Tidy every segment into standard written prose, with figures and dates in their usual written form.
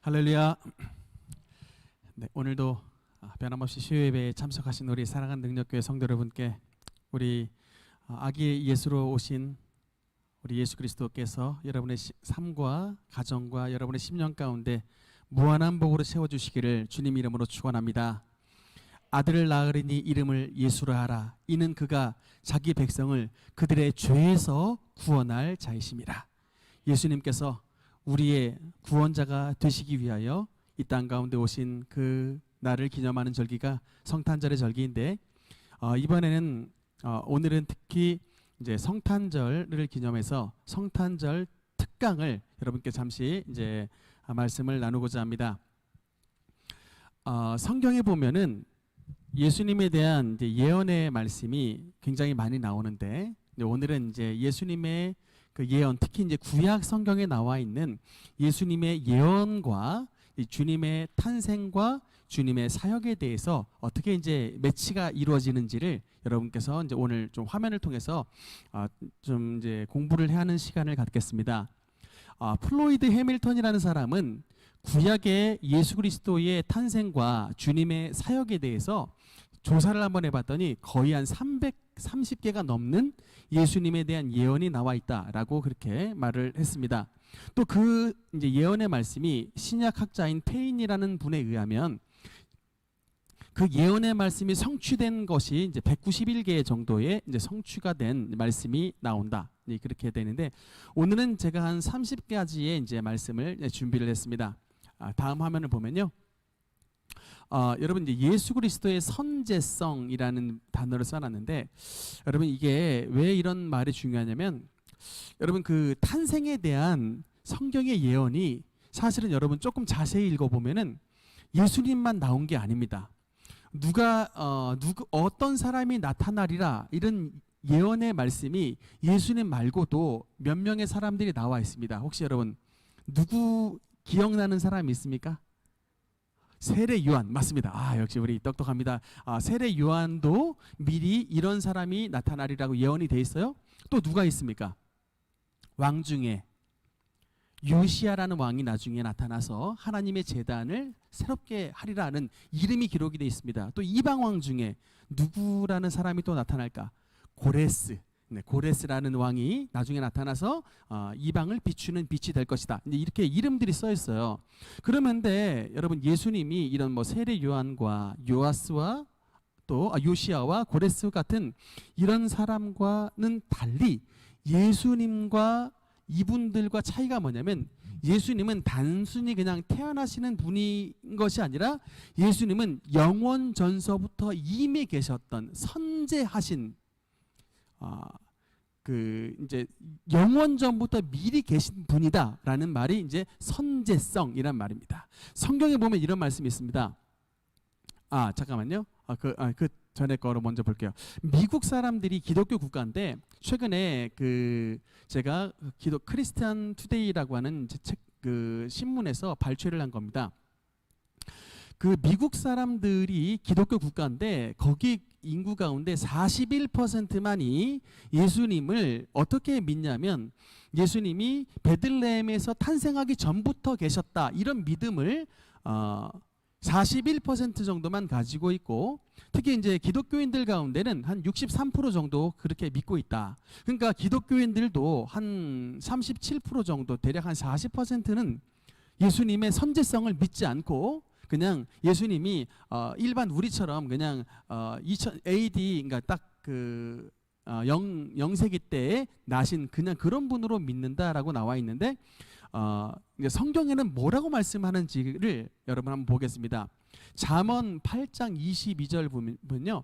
할렐루야. 네, 오늘도 변함없이 수요예배에 참석하신 우리 사랑하는 능력교회 성도 여러분께 우리 아기 예수로 오신 우리 예수 그리스도께서 여러분의 삶과 가정과 여러분의 심령 가운데 무한한 복으로 채워주시기를 주님 이름으로 축원합니다. 아들을 낳으리니 이름을 예수라 하라. 이는 그가 자기 백성을 그들의 죄에서 구원할 자이심이라. 예수님께서 우리의 구원자가 되시기 위하여 이 땅 가운데 오신 그 날을 기념하는 절기가 성탄절의 절기인데 이번에는 오늘은 특히 이제 성탄절을 기념해서 성탄절 특강을 여러분께 잠시 이제 말씀을 나누고자 합니다. 성경에 보면은 예수님에 대한 이제 예언의 말씀이 굉장히 많이 나오는데 오늘은 이제 예수님의 그 예언, 특히 이제 구약 성경에 나와 있는 예수님의 예언과 주님의 탄생과 주님의 사역에 대해서 어떻게 이제 매치가 이루어지는지를 여러분께서 이제 오늘 좀 화면을 통해서 좀 이제 공부를 해야 하는 시간을 갖겠습니다. 플로이드 해밀턴이라는 사람은 구약의 예수 그리스도의 탄생과 주님의 사역에 대해서 조사를 한번 해봤더니 거의 한 330개가 넘는 예수님에 대한 예언이 나와 있다라고 그렇게 말을 했습니다. 또 그 이제 예언의 말씀이 신약학자인 페인이라는 분에 의하면 그 예언의 말씀이 성취된 것이 이제 191개 정도의 이제 성취가 된 말씀이 나온다. 그렇게 되는데 오늘은 제가 한 30가지의 이제 말씀을 준비를 했습니다. 다음 화면을 보면요. 여러분 이제 예수 그리스도의 선제성이라는 단어를 써놨는데 여러분 이게 왜 이런 말이 중요하냐면 여러분 그 탄생에 대한 성경의 예언이 사실은 여러분 조금 자세히 읽어보면은 예수님만 나온 게 아닙니다. 어떤 사람이 나타나리라 이런 예언의 말씀이 예수님 말고도 몇 명의 사람들이 나와 있습니다. 혹시 여러분 누구 기억나는 사람이 있습니까? 세례 요한 맞습니다. 역시 우리 똑똑합니다. 세례 요한도 미리 이런 사람이 나타나리라고 예언이 돼 있어요. 또 누가 있습니까? 왕 중에 요시야라는 왕이 나중에 나타나서 하나님의 제단을 새롭게 하리라는 이름이 기록이 되어 있습니다. 또 이방 왕 중에 누구라는 사람이 또 나타날까? 고레스. 고레스라는 왕이 나중에 나타나서 이방을 비추는 빛이 될 것이다. 이렇게 이름들이 써 있어요. 그러면데 여러분 예수님이 이런 뭐 세례 요한과 요아스와 또 요시야와 고레스 같은 이런 사람과는 달리 예수님과 이분들과 차이가 뭐냐면 예수님은 단순히 그냥 태어나시는 분인 것이 아니라 예수님은 영원 전서부터 이미 계셨던 선제하신 이제 영원 전부터 미리 계신 분이다라는 말이 이제 선제성이란 말입니다. 성경에 보면 이런 말씀이 있습니다. 잠깐만요. 그 전에 거로 먼저 볼게요. 미국 사람들이 기독교 국가인데 최근에 제가 크리스티안 투데이라고 하는 책 신문에서 발췌를 한 겁니다. 그 미국 사람들이 기독교 국가인데 거기 인구 가운데 41%만이 예수님을 어떻게 믿냐면 예수님이 베들레헴에서 탄생하기 전부터 계셨다 이런 믿음을 41% 정도만 가지고 있고 특히 이제 기독교인들 가운데는 한 63% 정도 그렇게 믿고 있다. 그러니까 기독교인들도 한 37% 정도 대략 한 40%는 예수님의 선제성을 믿지 않고 그냥 예수님이 일반 우리처럼 그냥 2000 AD 그러니까 딱 영세기 때에 나신 그냥 그런 분으로 믿는다라고 나와 있는데 성경에는 뭐라고 말씀하는지를 여러분 한번 보겠습니다. 잠언 8장 22절 보면요.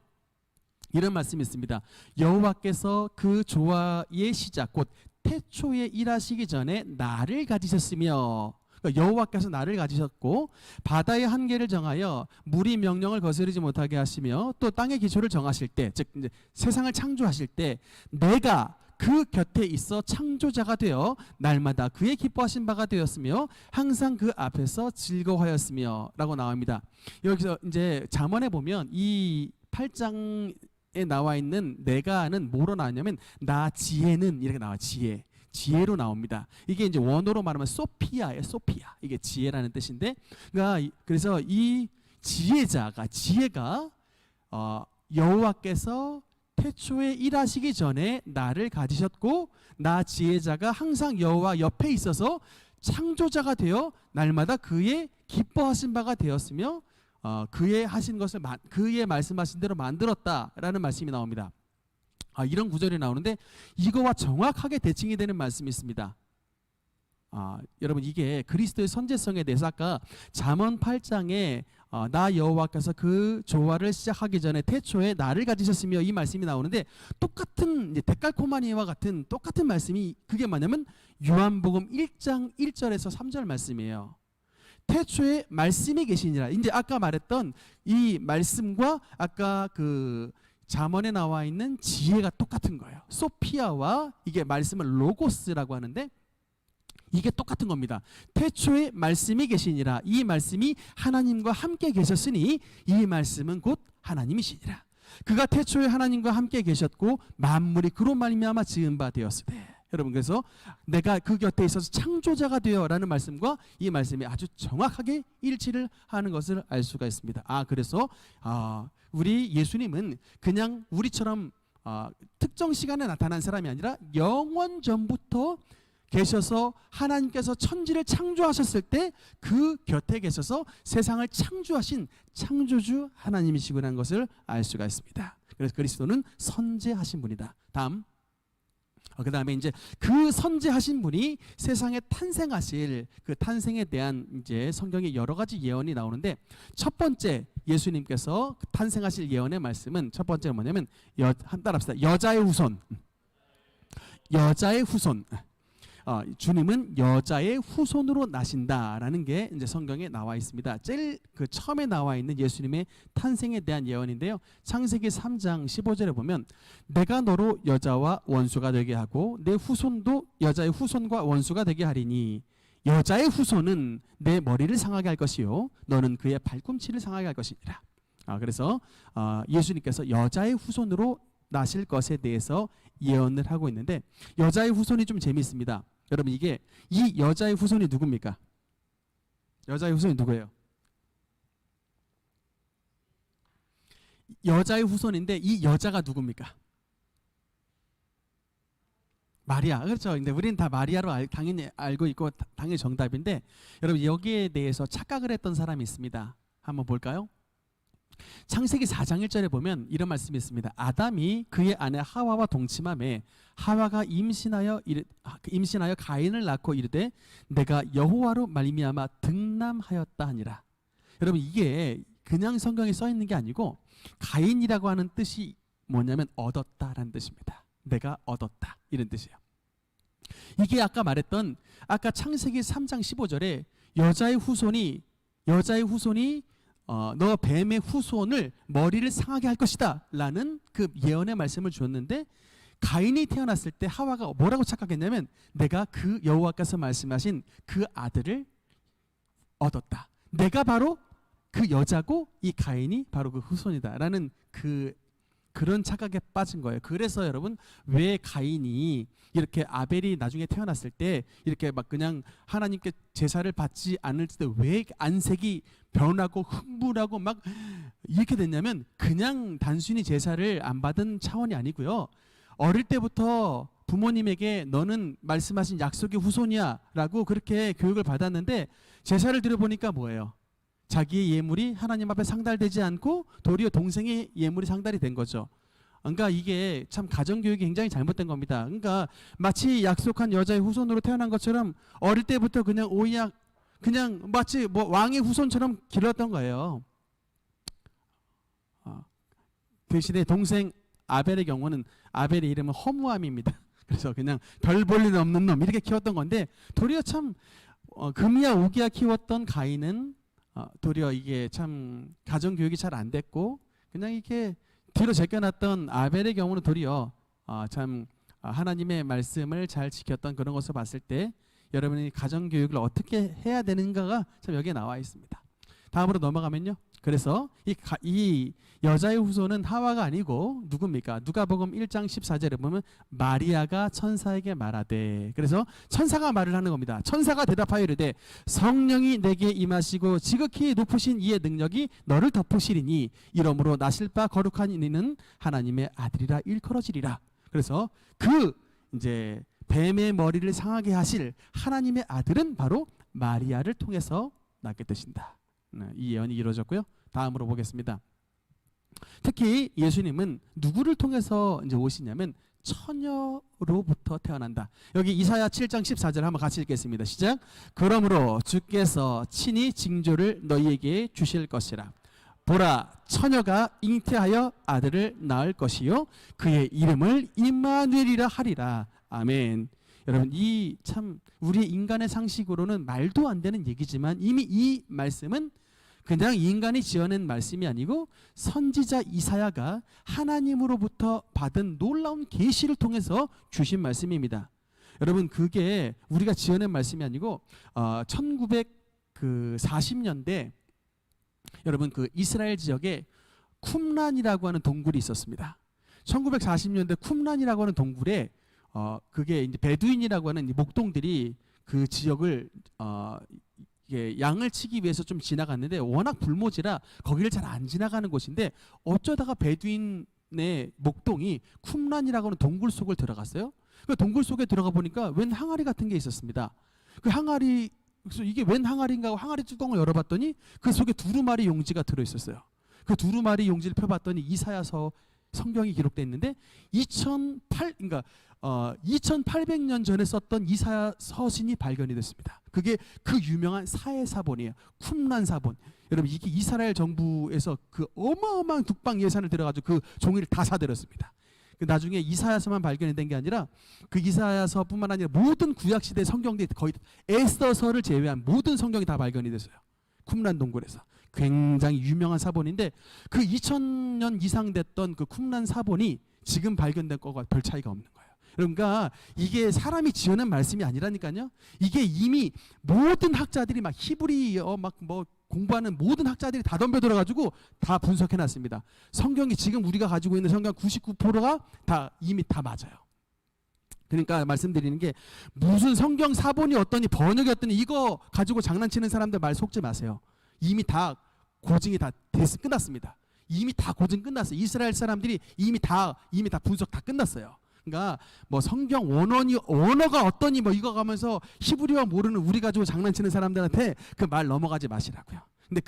이런 말씀이 있습니다. 여호와께서 그 조화의 시작 곧 태초에 일하시기 전에 나를 가지셨으며 그러니까 여호와께서 나를 가지셨고 바다의 한계를 정하여 물이 명령을 거스르지 못하게 하시며 또 땅의 기초를 정하실 때 즉 이제 세상을 창조하실 때 내가 그 곁에 있어 창조자가 되어 날마다 그의 기뻐하신 바가 되었으며 항상 그 앞에서 즐거워하였으며 라고 나옵니다. 여기서 이제 잠언에 보면 이 8장에 나와 있는 내가는 뭐로 나왔냐면 나 지혜는 이렇게 나와. 지혜 지혜로 나옵니다. 이게 이제 원어로 말하면 소피아예요. 소피아. 이게 지혜라는 뜻인데, 그러니까 그래서 이 지혜가 여호와께서 태초에 일하시기 전에 나를 가지셨고, 나 지혜자가 항상 여호와 옆에 있어서 창조자가 되어 날마다 그의 기뻐하신 바가 되었으며 그의 하신 것을 그의 말씀하신 대로 만들었다라는 말씀이 나옵니다. 이런 구절이 나오는데 이거와 정확하게 대칭이 되는 말씀이 있습니다. 여러분, 이게 그리스도의 선제성에 대해서 아까 잠언 8장에 나 여호와께서 그 조화를 시작하기 전에 태초에 나를 가지셨으며 이 말씀이 나오는데, 똑같은 이제 데칼코마니와 같은 똑같은 말씀이 그게 뭐냐면 요한복음 1장 1절에서 3절 말씀이에요. 태초에 말씀이 계시니라. 이제 아까 말했던 이 말씀과 아까 그 잠언에 나와 있는 지혜가 똑같은 거예요. 소피아와 이게 말씀을 로고스라고 하는데 이게 똑같은 겁니다. 태초에 말씀이 계시니라. 이 말씀이 하나님과 함께 계셨으니 이 말씀은 곧 하나님이시니라. 그가 태초에 하나님과 함께 계셨고 만물이 그로 말미암아 지은 바 되었으되. 여러분, 그래서 내가 그 곁에 있어서 창조자가 되어라는 말씀과 이 말씀이 아주 정확하게 일치를 하는 것을 알 수가 있습니다. 그래서 우리 예수님은 그냥 우리처럼 특정 시간에 나타난 사람이 아니라 영원 전부터 계셔서 하나님께서 천지를 창조하셨을 때 그 곁에 계셔서 세상을 창조하신 창조주 하나님이시구나 하는 것을 알 수가 있습니다. 그래서 그리스도는 선제하신 분이다. 다음, 그 다음에 이제 그 선제하신 분이 세상에 탄생하실 그 탄생에 대한 이제 성경에 여러 가지 예언이 나오는데, 첫 번째 예수님께서 탄생하실 예언의 말씀은 첫 번째가 뭐냐면 따라합시다. 여자의 후손. 주님은 여자의 후손으로 나신다라는 게 이제 성경에 나와 있습니다. 제일 그 처음에 나와 있는 예수님의 탄생에 대한 예언인데요. 창세기 3장 15절에 보면 내가 너로 여자와 원수가 되게 하고 내 후손도 여자의 후손과 원수가 되게 하리니 여자의 후손은 내 머리를 상하게 할 것이요 너는 그의 발꿈치를 상하게 할 것이니라. 그래서 예수님께서 여자의 후손으로 나실 것에 대해서 예언을 하고 있는데, 여자의 후손이 좀 재미있습니다. 여러분, 이게 이 여자의 후손이 누굽니까? 여자의 후손이 누구예요? 여자의 후손인데 이 여자가 누굽니까? 마리아. 그렇죠. 근데 우리는 다 마리아로 당연히 알고 있고 당연히 정답인데, 여러분 여기에 대해서 착각을 했던 사람이 있습니다. 한번 볼까요? 창세기 4장 1절에 보면 이런 말씀이 있습니다. 아담이 그의 아내 하와와 동침함에 하와가 임신하여 가인을 낳고 이르되 내가 여호와로 말미암아 등남하였다 하니라. 여러분, 이게 그냥 성경에 써 있는 게 아니고 가인이라고 하는 뜻이 뭐냐면 얻었다라는 뜻입니다. 내가 얻었다, 이런 뜻이에요. 이게 아까 말했던 창세기 3장 15절에 여자의 후손이 너 뱀의 후손을 머리를 상하게 할 것이다 라는 그 예언의 말씀을 주었는데, 가인이 태어났을 때 하와가 뭐라고 착각했냐면 내가 그 여호와께서 말씀하신 그 아들을 얻었다. 내가 바로 그 여자고 이 가인이 바로 그 후손이다 라는 그런 착각에 빠진 거예요. 그래서 여러분, 왜 가인이 이렇게 아벨이 나중에 태어났을 때 이렇게 막 그냥 하나님께 제사를 받지 않을 때 왜 안색이 변하고 흥분하고 막 이렇게 됐냐면, 그냥 단순히 제사를 안 받은 차원이 아니고요. 어릴 때부터 부모님에게 너는 말씀하신 약속의 후손이야 라고 그렇게 교육을 받았는데, 제사를 드려보니까 뭐예요? 자기의 예물이 하나님 앞에 상달되지 않고 도리어 동생의 예물이 상달이 된 거죠. 그러니까 이게 참 가정교육이 굉장히 잘못된 겁니다. 그러니까 마치 약속한 여자의 후손으로 태어난 것처럼 어릴 때부터 그냥 마치 뭐 왕의 후손처럼 길렀던 거예요. 대신에 동생 아벨의 경우는 아벨의 이름은 허무함입니다. 그래서 그냥 별 볼 일 없는 놈 이렇게 키웠던 건데, 도리어 참 금이야 오기야 키웠던 가인은 도리어 이게 참 가정교육이 잘 안 됐고 그냥 이렇게 뒤로 제껴놨던 아벨의 경우는 도리어 참 하나님의 말씀을 잘 지켰던 그런 것을 봤을 때 여러분이 가정교육을 어떻게 해야 되는가가 참 여기에 나와 있습니다. 다음으로 넘어가면요, 그래서 이 여자의 후손은 하와가 아니고 누굽니까? 누가복음 1장 14절에 보면 마리아가 천사에게 말하되, 그래서 천사가 말을 하는 겁니다. 천사가 대답하여 이르되 성령이 내게 임하시고 지극히 높으신 이의 능력이 너를 덮으시리니 이러므로 나실 바 거룩한 이는 하나님의 아들이라 일컬어지리라. 그래서 그 이제 뱀의 머리를 상하게 하실 하나님의 아들은 바로 마리아를 통해서 낳게 되신다. 이 예언이 이루어졌고요. 다음으로 보겠습니다. 특히 예수님은 누구를 통해서 이제 오시냐면 처녀로부터 태어난다. 여기 이사야 7장 14절 한번 같이 읽겠습니다. 시작. 그러므로 주께서 친히 징조를 너희에게 주실 것이라. 보라, 처녀가 잉태하여 아들을 낳을 것이요 그의 이름을 임마누엘이라 하리라. 아멘. 여러분, 이 참 우리 인간의 상식으로는 말도 안 되는 얘기지만 이미 이 말씀은 그냥 인간이 지어낸 말씀이 아니고 선지자 이사야가 하나님으로부터 받은 놀라운 계시를 통해서 주신 말씀입니다. 여러분, 그게 우리가 지어낸 말씀이 아니고 1940년대 여러분 그 이스라엘 지역에 쿰란이라고 하는 동굴이 있었습니다. 1940년대 쿰란이라고 하는 동굴에 그게 이제 베두인이라고 하는 목동들이 그 지역을 이게 양을 치기 위해서 좀 지나갔는데 워낙 불모지라 거기를 잘 안 지나가는 곳인데 어쩌다가 베두인의 목동이 쿰란이라고 하는 동굴 속을 들어갔어요. 그 동굴 속에 들어가 보니까 웬 항아리 같은 게 있었습니다. 그 항아리, 그래서 이게 웬 항아리인가 하고 항아리 뚜껑을 열어봤더니 그 속에 두루마리 용지가 들어있었어요. 그 두루마리 용지를 펴봤더니 이사야서 성경이 기록되어 있는데 2800년 전에 썼던 이사야 서신이 발견이 됐습니다. 그게 그 유명한 사해사본이에요. 쿰란 사본. 여러분, 이게 이스라엘 정부에서 그 어마어마한 국방 예산을 들어가지고 그 종이를 다 사들였습니다. 나중에 이사야서만 발견이 된 게 아니라 그 이사야서뿐만 아니라 모든 구약시대 성경들이 거의 에스더서를 제외한 모든 성경이 다 발견이 됐어요. 쿰란 동굴에서. 굉장히 유명한 사본인데 그 2000년 이상 됐던 그 쿰란 사본이 지금 발견된 거와 별 차이가 없는 거예요. 그러니까 이게 사람이 지어낸 말씀이 아니라니까요. 이게 이미 모든 학자들이 막 히브리어 막 뭐 공부하는 모든 학자들이 다 덤벼들어가지고 다 분석해놨습니다. 성경이 지금 우리가 가지고 있는 성경 99%가 다 이미 다 맞아요. 그러니까 말씀드리는 게 무슨 성경 사본이 어떠니 번역이 어떠니 이거 가지고 장난치는 사람들 말 속지 마세요. 이미 다 고증이 다 끝났습니다. 이미 다 고증 끝났어요. 이스라엘 사람들이 이미 다 분석 다 끝났어요. 그러니까 뭐 성경 원어가 어떠니 뭐 이거 가면서 히브리어 모르는 우리 가지고 장난치는 사람들한테 그 말 넘어가지 마시라고요. 근데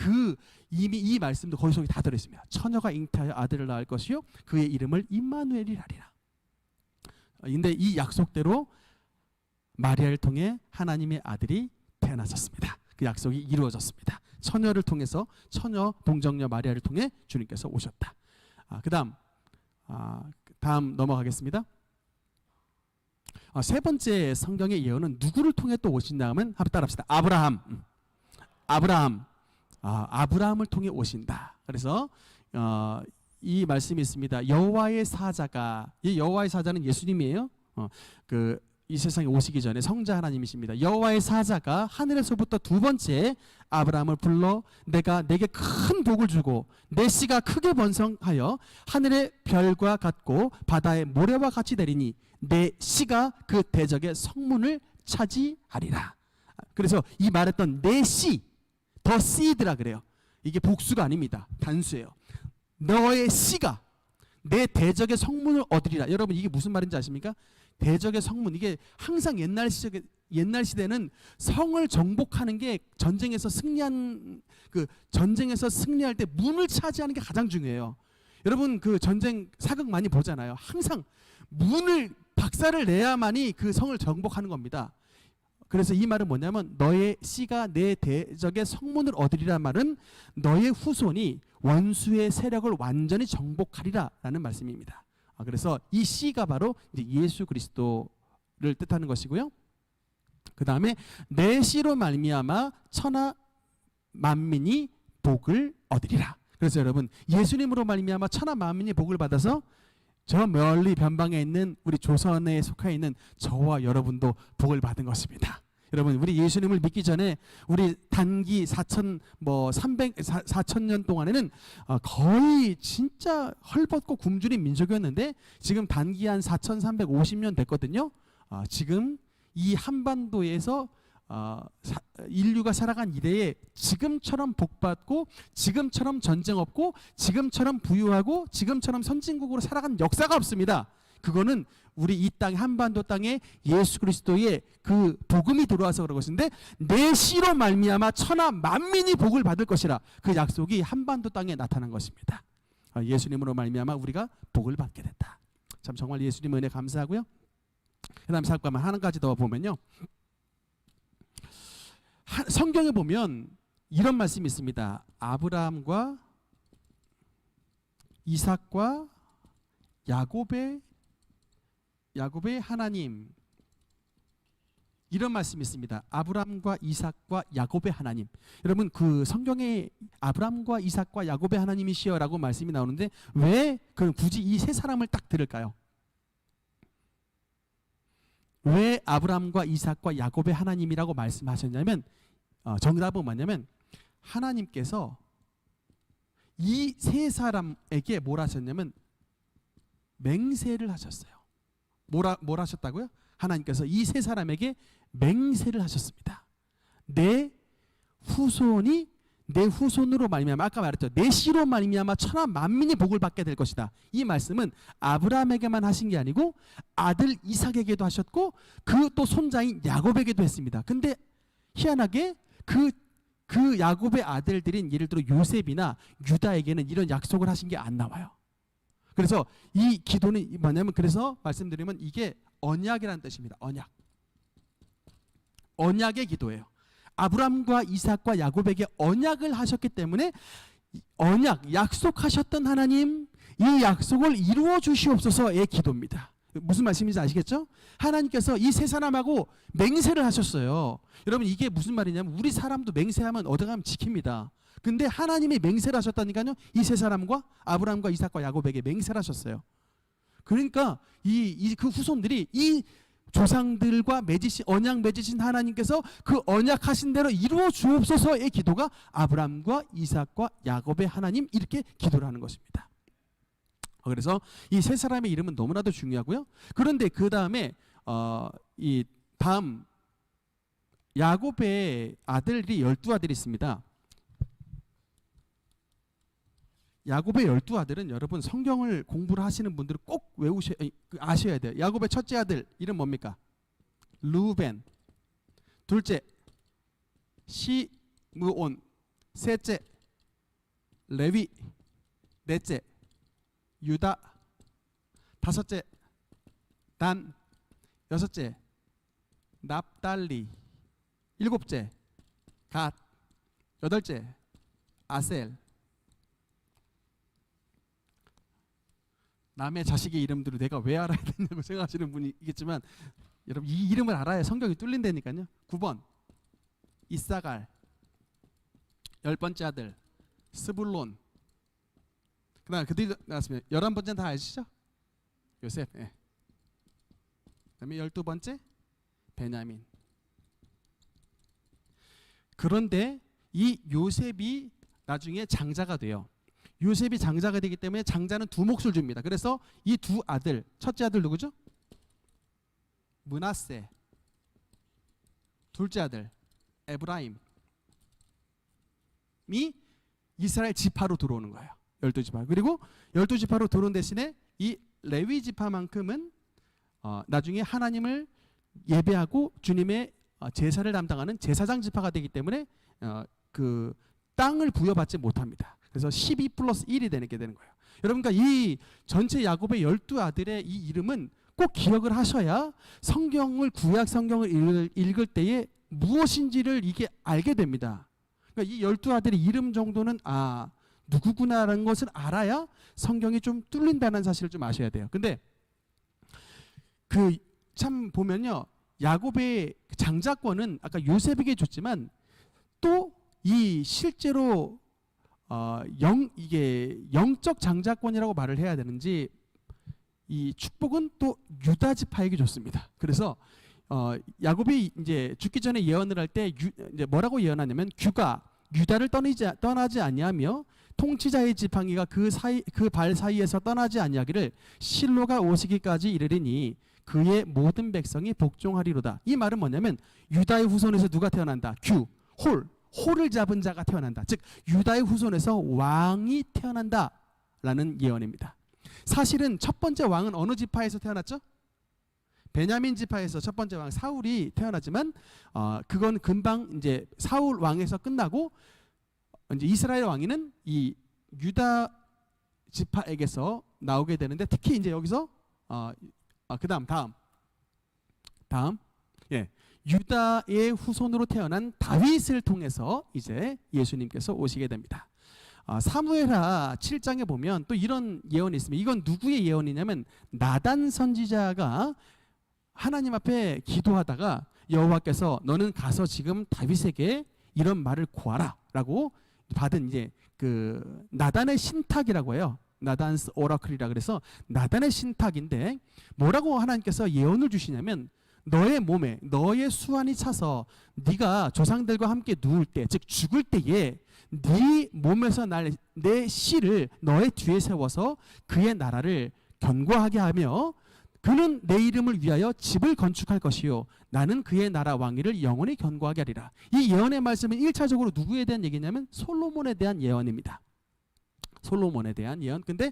이미 이 말씀도 거기 속에 다 들어있습니다. 처녀가 잉태하여 아들을 낳을 것이요 그의 이름을 임마누엘이라 하리라. 근데 이 약속대로 마리아를 통해 하나님의 아들이 태어나셨습니다. 그 약속이 이루어졌습니다. 처녀를 통해서 처녀 동정녀 마리아를 통해 주님께서 오셨다. 다음 넘어가겠습니다. 세 번째 성경의 예언은 누구를 통해 또 오신다 하면 한번 따라합시다. 아브라함을 통해 오신다. 그래서 이 말씀이 있습니다. 여호와의 사자가, 이 여호와의 사자는 예수님이에요. 이 세상에 오시기 전에 성자 하나님이십니다. 여호와의 사자가 하늘에서부터 두 번째 아브라함을 불러 내가 내게 큰 복을 주고 내 씨가 크게 번성하여 하늘의 별과 같고 바다의 모래와 같이 되리니 내 씨가 그 대적의 성문을 차지하리라. 그래서 이 말했던 내 씨, 더 씨드라 그래요. 이게 복수가 아닙니다. 단수예요. 너의 씨가 내 대적의 성문을 얻으리라. 여러분, 이게 무슨 말인지 아십니까? 대적의 성문, 이게 항상 옛날 시대는 성을 정복하는 게 전쟁에서 승리할 때 문을 차지하는 게 가장 중요해요. 여러분, 그 전쟁 사극 많이 보잖아요. 항상 문을 박살을 내야만이 그 성을 정복하는 겁니다. 그래서 이 말은 뭐냐면 너의 씨가 내 대적의 성문을 얻으리라 말은 너의 후손이 원수의 세력을 완전히 정복하리라라는 말씀입니다. 그래서 이 씨가 바로 이제 예수 그리스도를 뜻하는 것이고요. 그 다음에 내 씨로 말미암아 천하 만민이 복을 얻으리라. 그래서 여러분, 예수님으로 말미암아 천하 만민이 복을 받아서 저 멀리 변방에 있는 우리 조선에 속해 있는 저와 여러분도 복을 받은 것입니다. 여러분, 우리 예수님을 믿기 전에 우리 단기 4,300년 동안에는 거의 진짜 헐벗고 굶주린 민족이었는데 지금 단기 한 4,350년 됐거든요. 지금 이 한반도에서 인류가 살아간 이래에 지금처럼 복받고 지금처럼 전쟁 없고 지금처럼 부유하고 지금처럼 선진국으로 살아간 역사가 없습니다. 그거는 우리 이 땅 한반도 땅에 예수 그리스도의 그 복음이 들어와서 그런 것인데 내 씨로 말미암아 천하 만민이 복을 받을 것이라 그 약속이 한반도 땅에 나타난 것입니다. 예수님으로 말미암아 우리가 복을 받게 됐다. 참 정말 예수님 은혜 감사하고요. 그다음 잠깐만 한 가지 더 보면요. 성경에 보면 이런 말씀이 있습니다. 아브라함과 이삭과 야곱의 하나님, 이런 말씀이 있습니다. 아브라함과 이삭과 야곱의 하나님. 여러분, 그 성경에 아브라함과 이삭과 야곱의 하나님이시여라고 말씀이 나오는데 왜 그럼 굳이 이 세 사람을 딱 들을까요? 왜 아브라함과 이삭과 야곱의 하나님이라고 말씀하셨냐면 정답은 뭐냐면 하나님께서 이 세 사람에게 뭘 하셨냐면 맹세를 하셨어요. 뭘 하셨다고요? 하나님께서 이 세 사람에게 맹세를 하셨습니다. 내 후손으로 말미암아, 아까 말했죠, 내 씨로 말미암아 천하 만민이 복을 받게 될 것이다. 이 말씀은 아브라함에게만 하신 게 아니고 아들 이삭에게도 하셨고 그 또 손자인 야곱에게도 했습니다. 근데 희한하게 그 야곱의 아들들인 예를 들어 요셉이나 유다에게는 이런 약속을 하신 게 안 나와요. 그래서 이 기도는 뭐냐면, 그래서 말씀드리면 이게 언약이라는 뜻입니다. 언약의 기도예요. 아브라함과 이삭과 야곱에게 언약을 하셨기 때문에 약속하셨던 하나님, 이 약속을 이루어 주시옵소서의 기도입니다. 무슨 말씀인지 아시겠죠? 하나님께서 이 세 사람하고 맹세를 하셨어요. 여러분, 이게 무슨 말이냐면 우리 사람도 맹세하면 어디 가면 지킵니다. 근데 하나님이 맹세를 하셨다니까요. 이 세 사람과 아브라함과 이삭과 야곱에게 맹세를 하셨어요. 그러니까 그 후손들이 이 조상들과 언약 맺으신 하나님께서 그 언약하신 대로 이루어 주옵소서의 기도가 아브라함과 이삭과 야곱의 하나님, 이렇게 기도를 하는 것입니다. 그래서 이 세 사람의 이름은 너무나도 중요하고요. 그런데 그 다음에 이 다음 야곱의 아들이 12아들이 있습니다. 야곱의 12아들은 여러분 성경을 공부를 하시는 분들은 꼭 아셔야 돼요. 야곱의 첫째 아들 이름 뭡니까? 르우벤. 둘째 시므온. 셋째 레위. 넷째 유다. 다섯째 단. 여섯째 납달리. 일곱째 갓. 여덟째 아셀. 남의 자식의 이름들을 내가 왜 알아야 되냐고 생각하시는 분이 있겠지만 여러분, 이 이름을 알아야 성경이 뚫린다니까요. 9번 이사갈. 10번째 아들 스불론. 그 다음에 그들이 나왔습니다. 11번째는 다 아시죠? 요셉. 그 다음에 12번째 베냐민. 그런데 이 요셉이 나중에 장자가 돼요. 요셉이 장자가 되기 때문에 장자는 두 몫을 줍니다. 그래서 이 두 아들, 첫째 아들 누구죠? 므낫세. 둘째 아들 에브라임이 이스라엘 지파로 들어오는 거예요. 12지파. 그리고 12지파로 들어온 대신에 이 레위 지파만큼은 나중에 하나님을 예배하고 주님의 제사를 담당하는 제사장 지파가 되기 때문에 그 땅을 부여받지 못합니다. 그래서 12 플러스 1이 되는 거예요. 여러분, 그러니까 이 전체 야곱의 12아들의 이 이름은 꼭 기억을 하셔야 구약 성경을 읽을 때에 무엇인지를 이게 알게 됩니다. 그러니까 이 12아들의 이름 정도는 누구구나라는 것을 알아야 성경이 좀 뚫린다는 사실을 좀 아셔야 돼요. 근데 참 보면요, 야곱의 장자권은 아까 요셉에게 줬지만 또 이 실제로 이게 영적 장자권이라고 말을 해야 되는지 이 축복은 또 유다 지파에게 줬습니다. 그래서 야곱이 이제 죽기 전에 예언을 할 때 이제 뭐라고 예언하냐면 규가 유다를 떠나지 아니하며 통치자의 지팡이가 그 발 사이에서 떠나지 아니하기를 실로가 오시기까지 이르리니 그의 모든 백성이 복종하리로다. 이 말은 뭐냐면 유다의 후손에서 누가 태어난다? 홀을 잡은 자가 태어난다. 즉 유다의 후손에서 왕이 태어난다라는 예언입니다. 사실은 첫 번째 왕은 어느 지파에서 태어났죠? 베냐민 지파에서 첫 번째 왕 사울이 태어나지만 그건 금방 이제 사울 왕에서 끝나고 이제 이스라엘 왕위는 이 유다 지파에게서 나오게 되는데 특히 이제 여기서 다음 예. 유다의 후손으로 태어난 다윗을 통해서 이제 예수님께서 오시게 됩니다. 사무엘하 7장에 보면 또 이런 예언이 있습니다. 이건 누구의 예언이냐면 나단 선지자가 하나님 앞에 기도하다가 여호와께서 너는 가서 지금 다윗에게 이런 말을 구하라라고 받은 이제 그 나단의 신탁이라고 해요. 나단스 오라클이라 그래서 나단의 신탁인데 뭐라고 하나님께서 예언을 주시냐면 너의 몸에 너의 수완이 차서 네가 조상들과 함께 누울 때 즉 죽을 때에 네 몸에서 날 내 씨를 너의 뒤에 세워서 그의 나라를 견고하게 하며 그는 내 이름을 위하여 집을 건축할 것이요 나는 그의 나라 왕위를 영원히 견고하게 하리라. 이 예언의 말씀은 1차적으로 누구에 대한 얘기냐면 솔로몬에 대한 예언입니다. 솔로몬에 대한 예언. 근데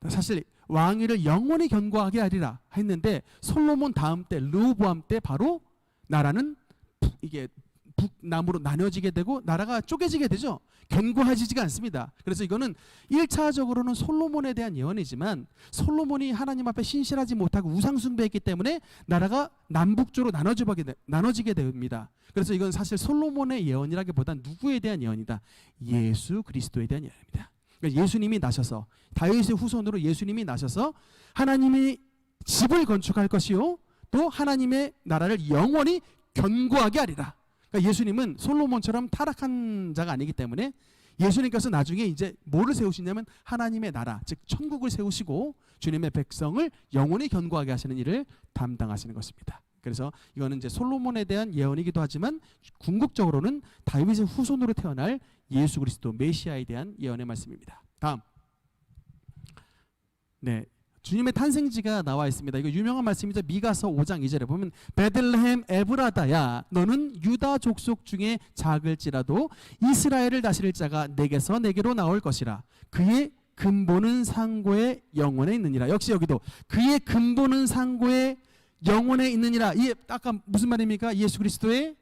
사실 왕위를 영원히 견고하게 하리라 했는데 솔로몬 다음 때 르호보암 때 바로 나라는 이게 북남으로 나눠지게 되고 나라가 쪼개지게 되죠. 견고해지지가 않습니다. 그래서 이거는 1차적으로는 솔로몬에 대한 예언이지만 솔로몬이 하나님 앞에 신실하지 못하고 우상 숭배했기 때문에 나라가 남북조로 나눠지게 됩니다. 그래서 이건 사실 솔로몬의 예언이라기보단 누구에 대한 예언이다? 예수 그리스도에 대한 예언입니다. 그러니까 예수님이 나셔서 다윗의 후손으로 예수님이 나셔서 하나님이 집을 건축할 것이요 또 하나님의 나라를 영원히 견고하게 하리라. 그러니까 예수님은 솔로몬처럼 타락한 자가 아니기 때문에 예수님께서 나중에 이제 뭐를 세우시냐면 하나님의 나라 즉 천국을 세우시고 주님의 백성을 영원히 견고하게 하시는 일을 담당하시는 것입니다. 그래서 이거는 이제 솔로몬에 대한 예언이기도 하지만 궁극적으로는 다윗의 후손으로 태어날 예수 그리스도 메시아에 대한 예언의 말씀입니다. 다음 네 주님의 탄생지가 나와 있습니다. 이거 유명한 말씀이죠. 미가서 5장 2절에 보면 베들레헴 에브라다야 너는 유다 족속 중에 작을지라도 이스라엘을 다스릴 자가 내게서 내게로 나올 것이라. 그의 근본은 상고의 영원에 있느니라. 역시 여기도 그의 근본은 상고의 영원에 있느니라. 이게 아까 무슨 말입니까? 예수 그리스도의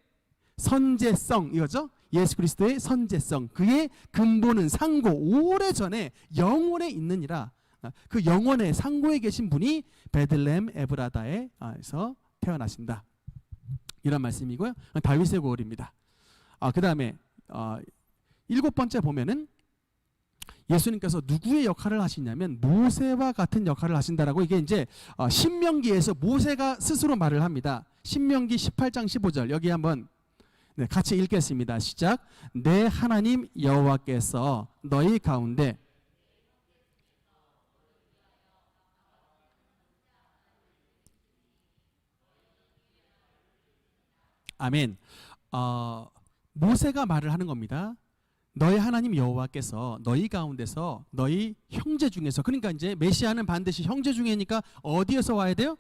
선제성 이거죠. 예수 그리스도의 선제성 그의 근본은 상고 오래전에 영원에 있느니라. 그 영원의 상고에 계신 분이 베들레헴 에브라다에서 태어나신다. 이런 말씀이고요. 다윗의 고을입니다. 그 다음에 7번째 보면은 예수님께서 누구의 역할을 하시냐면 모세와 같은 역할을 하신다라고 이게 이제 신명기에서 모세가 스스로 말을 합니다. 신명기 18장 15절 여기 한번 같이 읽겠습니다. 시작. 내 하나님 여호와께서 너희 가운데 아멘. 모세가 말을 하는 겁니다. 너희 하나님 여호와께서 너희 가운데서 너희 형제 중에서 그러니까 이제 메시아는 반드시 형제 중에니까 어디에서 와야 돼요?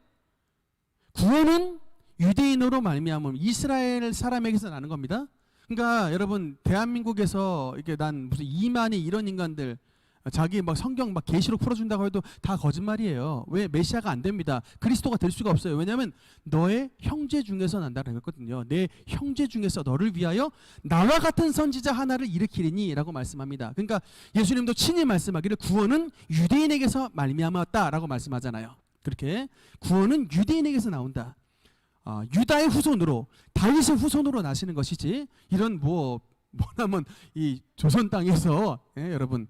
구원은 유대인으로 말미암음 이스라엘 사람에게서 나는 겁니다. 그러니까 여러분 대한민국에서 이렇게 난 무슨 이만희 이런 인간들 자기 막 성경 막 계시록 풀어준다고 해도 다 거짓말이에요. 왜? 메시아가 안 됩니다. 그리스도가 될 수가 없어요. 왜냐하면 너의 형제 중에서 난다고 했거든요. 내 형제 중에서 너를 위하여 나와 같은 선지자 하나를 일으키리니 라고 말씀합니다. 그러니까 예수님도 친히 말씀하기를 구원은 유대인에게서 말미암았다라고 말씀하잖아요. 그렇게 구원은 유대인에게서 나온다. 유다의 후손으로 다윗의 후손으로 나시는 것이지 이런 뭐냐면 이 조선 땅에서 여러분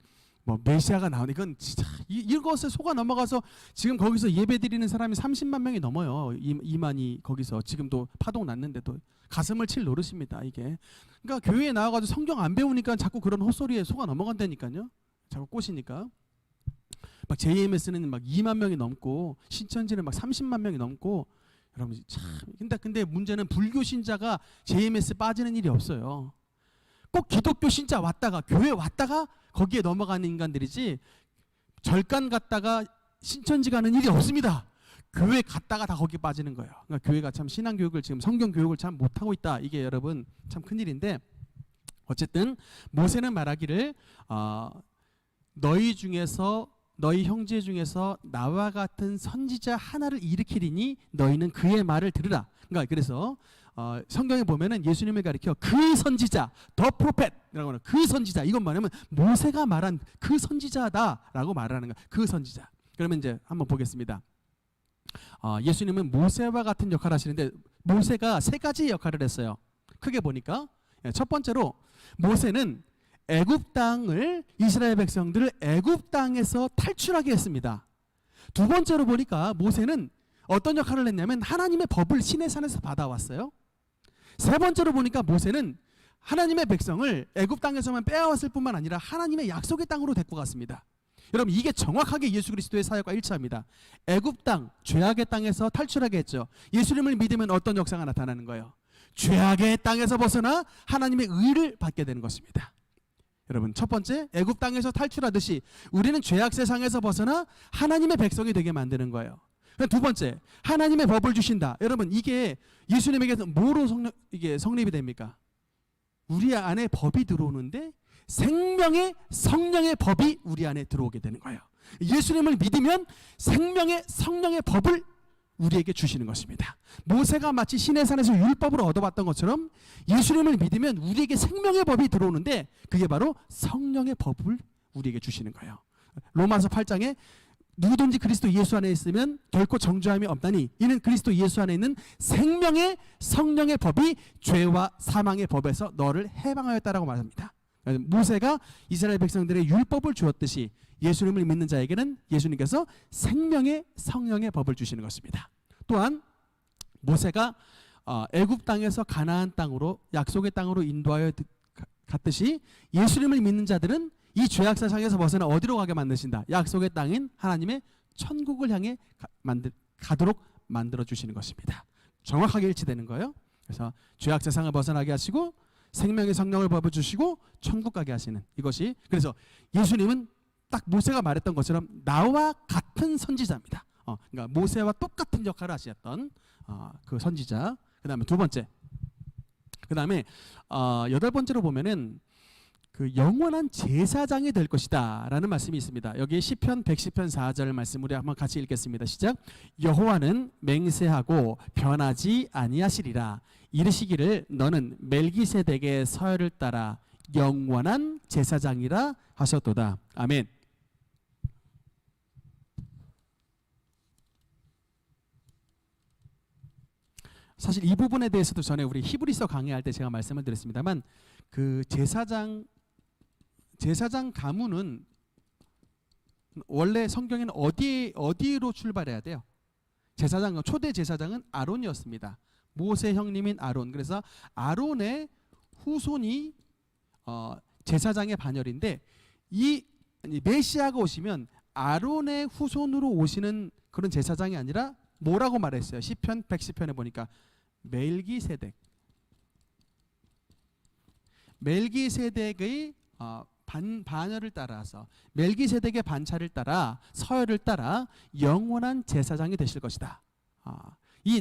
메시아가 나오니 이건 진짜 이것에 속아 넘어가서 지금 거기서 예배 드리는 사람이 30만 명이 넘어요. 이만희 거기서 지금도 파동 났는데도 가슴을 칠 노릇입니다. 이게 그러니까 교회에 나와가지고 성경 안 배우니까 자꾸 그런 헛소리에 속아 넘어간다니까요. 자꾸 꼬시니까 막 JMS는 막 2만 명이 넘고 신천지는 막 30만 명이 넘고 여러분 참 근데 문제는 불교 신자가 JMS 빠지는 일이 없어요. 꼭 기독교 신자 왔다가 교회 왔다가 거기에 넘어가는 인간들이지 절간 갔다가 신천지 가는 일이 없습니다. 교회 갔다가 다 거기 빠지는 거예요. 그러니까 교회가 참 신앙교육을 지금 성경 교육을 참 못하고 있다. 이게 여러분 참 큰일인데 어쨌든 모세는 말하기를 너희 형제 중에서 나와 같은 선지자 하나를 일으키리니 너희는 그의 말을 들으라. 그러니까 그래서 성경에 보면은 예수님을 가리켜 그 선지자, 더 프로펫이라고 하는 그 선지자. 이건 뭐냐면 모세가 말한 그 선지자다라고 말하는 거야. 그 선지자. 그러면 이제 한번 보겠습니다. 예수님은 모세와 같은 역할을 하시는데 모세가 세 가지 역할을 했어요. 크게 보니까 첫 번째로 모세는 애굽 땅을 이스라엘 백성들을 애굽 땅에서 탈출하게 했습니다. 두 번째로 보니까 모세는 어떤 역할을 했냐면 하나님의 법을 시내산에서 받아왔어요. 세 번째로 보니까 모세는 하나님의 백성을 애굽 땅에서만 빼앗았을 뿐만 아니라 하나님의 약속의 땅으로 데리고 갔습니다. 여러분 이게 정확하게 예수 그리스도의 사역과 일치합니다. 애굽 땅, 죄악의 땅에서 탈출하게 했죠. 예수님을 믿으면 어떤 역사가 나타나는 거예요? 죄악의 땅에서 벗어나 하나님의 의를 받게 되는 것입니다. 여러분 첫 번째 애굽 땅에서 탈출하듯이 우리는 죄악 세상에서 벗어나 하나님의 백성이 되게 만드는 거예요. 두 번째 하나님의 법을 주신다. 여러분 이게 예수님에게서 뭐로 이게 성립이 됩니까? 우리 안에 법이 들어오는데 생명의 성령의 법이 우리 안에 들어오게 되는 거예요. 예수님을 믿으면 생명의 성령의 법을 우리에게 주시는 것입니다. 모세가 마치 시내산에서 율법을 얻어봤던 것처럼 예수님을 믿으면 우리에게 생명의 법이 들어오는데 그게 바로 성령의 법을 우리에게 주시는 거예요. 로마서 8장에 누구든지 그리스도 예수 안에 있으면 결코 정죄함이 없나니 이는 그리스도 예수 안에 있는 생명의 성령의 법이 죄와 사망의 법에서 너를 해방하였다라고 말합니다. 모세가 이스라엘 백성들의 율법을 주었듯이 예수님을 믿는 자에게는 예수님께서 생명의 성령의 법을 주시는 것입니다. 또한 모세가 애굽 땅에서 가나안 땅으로 약속의 땅으로 인도하여 갔듯이 예수님을 믿는 자들은 이 죄악 세상에서 벗어나 어디로 가게 만드신다? 약속의 땅인 하나님의 천국을 향해 가도록 만들어 주시는 것입니다. 정확하게 일치되는 거예요. 그래서 죄악 세상을 벗어나게 하시고 생명의 성령을 법을 주시고 천국 가게 하시는 이것이 그래서 예수님은 딱 모세가 말했던 것처럼 나와 같은 선지자입니다. 그러니까 모세와 똑같은 역할을 하셨던 그 선지자. 그 다음에 두 번째. 그 다음에 여덟 번째로 보면은 그 영원한 제사장이 될 것이다 라는 말씀이 있습니다. 여기 시편 110편 4절 말씀 우리 한번 같이 읽겠습니다. 시작. 여호와는 맹세하고 변하지 아니하시리라. 이르시기를 너는 멜기세덱의 서열을 따라 영원한 제사장이라 하셨도다. 아멘. 사실 이 부분에 대해서도 전에 우리 히브리서 강의할 때 제가 말씀을 드렸습니다만 그 제사장 가문은 원래 성경에는 어디로 출발해야 돼요? 초대 제사장은 아론이었습니다. 모세 형님인 아론. 그래서 아론의 후손이 제사장의 반열인데 이 메시아가 오시면 아론의 후손으로 오시는 그런 제사장이 아니라 뭐라고 말했어요? 시편 110편에 보니까 멜기세덱의 반열을 따라서 멜기세덱의 반차를 따라 서열을 따라 영원한 제사장이 되실 것이다.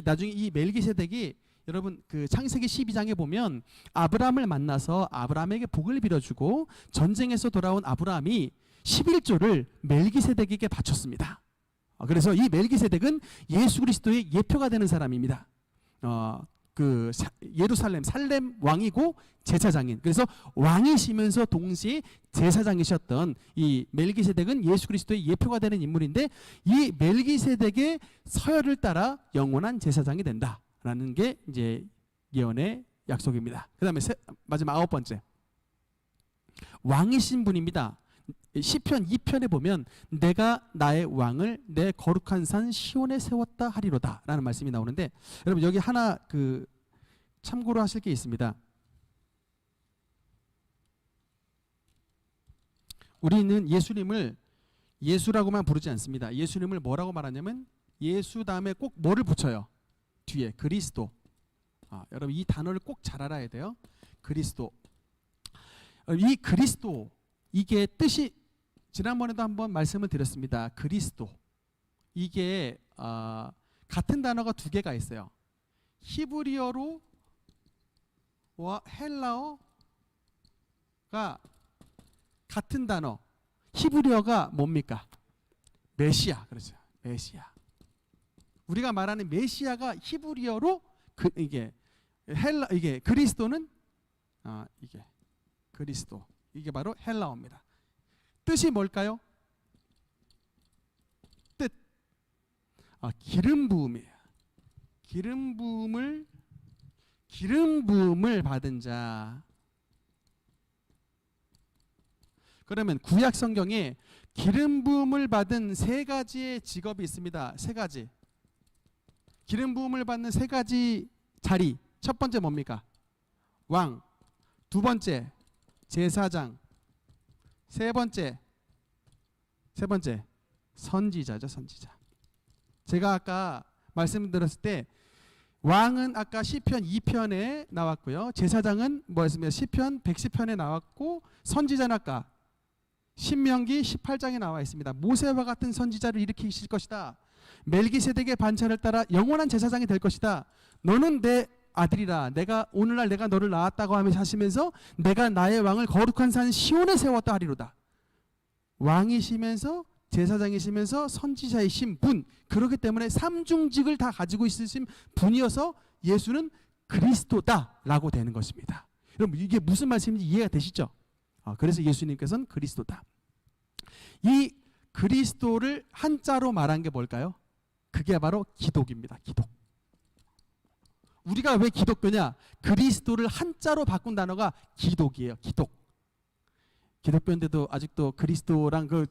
나중에 이 멜기세덱이 여러분 그 창세기 12장에 보면 아브라함을 만나서 아브라함에게 복을 빌어주고 전쟁에서 돌아온 아브라함이 11조를 멜기세덱에게 바쳤습니다. 그래서 이 멜기세덱은 예수 그리스도의 예표가 되는 사람입니다. 그 예루살렘 살렘 왕이고 제사장인. 그래서 왕이시면서 동시에 제사장이셨던 이 멜기세덱은 예수 그리스도의 예표가 되는 인물인데 이 멜기세덱의 서열을 따라 영원한 제사장이 된다라는 게 이제 예언의 약속입니다. 그다음에 마지막 아홉 번째. 왕이신 분입니다. 시편 2편에 보면 내가 나의 왕을 내 거룩한 산 시온에 세웠다 하리로다 라는 말씀이 나오는데 여러분 여기 하나 그 참고로 하실 게 있습니다. 우리는 예수님을 예수라고만 부르지 않습니다. 예수님을 뭐라고 말하냐면 예수 다음에 꼭 뭐를 붙여요? 뒤에 그리스도. 여러분 이 단어를 꼭 잘 알아야 돼요. 그리스도. 이 그리스도 이게 뜻이 지난번에도 한번 말씀을 드렸습니다. 그리스도 이게 같은 단어가 두 개가 있어요. 히브리어로와 헬라어가 같은 단어. 히브리어가 뭡니까? 메시아. 그렇죠. 메시아. 우리가 말하는 메시아가 히브리어로 이게 그리스도는 이게 그리스도. 이게 바로 헬라어입니다. 뜻이 뭘까요? 뜻. 기름 부음이에요. 기름 부음을 받은 자. 그러면 구약 성경에 기름 부음을 받은 세 가지의 직업이 있습니다. 세 가지. 기름 부음을 받는 세 가지 자리. 첫 번째 뭡니까? 왕. 두 번째 제사장. 세 번째 선지자죠. 선지자. 제가 아까 말씀드렸을 때 왕은 아까 시편 2편에 나왔고요. 제사장은 뭐였습니까? 시편 110편에 나왔고, 선지자는 아까 신명기 18장에 나와 있습니다. 모세와 같은 선지자를 일으키실 것이다. 멜기세덱의 반차를 따라 영원한 제사장이 될 것이다. 너는 내 아들이라. 오늘날 내가 너를 낳았다고 하시면서 내가 나의 왕을 거룩한 산 시온에 세웠다 하리로다. 왕이시면서 제사장이시면서 선지자이신 분. 그렇기 때문에 삼중직을 다 가지고 있으신 분이어서 예수는 그리스도다라고 되는 것입니다. 여러분 이게 무슨 말씀인지 이해가 되시죠? 그래서 예수님께서는 그리스도다. 이 그리스도를 한자로 말한 게 뭘까요? 그게 바로 기독입니다. 기독. 우리가 왜 기독교냐? 그리스도를 한자로 바꾼 단어가 기독이에요. 기독. 기독교인데도 아직도 그리스도랑 그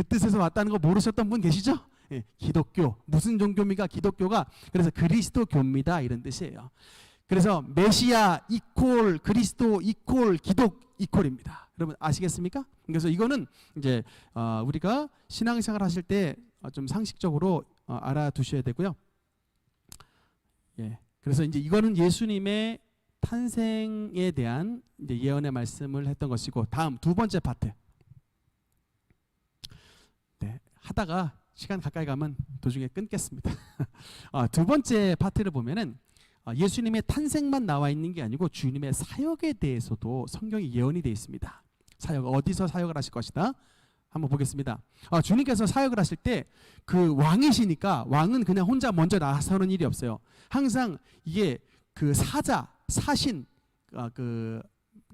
뜻에서 왔다는 거 모르셨던 분 계시죠? 예, 기독교. 무슨 종교입니까? 기독교가. 그래서 그리스도교입니다. 이런 뜻이에요. 그래서 메시아 이퀄 그리스도 이퀄 기독 이퀄입니다. 여러분 아시겠습니까? 그래서 이거는 이제 우리가 신앙생활 하실 때 좀 상식적으로 알아두셔야 되고요. 예. 그래서 이제 이거는 예수님의 탄생에 대한 이제 예언의 말씀을 했던 것이고, 다음 두 번째 파트. 네, 하다가 시간 가까이 가면 도중에 끊겠습니다. 두 번째 파트를 보면은 예수님의 탄생만 나와 있는 게 아니고 주님의 사역에 대해서도 성경이 예언이 되어 있습니다. 사역, 어디서 사역을 하실 것이다. 한번 보겠습니다. 주님께서 사역을 하실 때 그 왕이시니까 왕은 그냥 혼자 먼저 나서는 일이 없어요. 항상 이게 그 사신, 그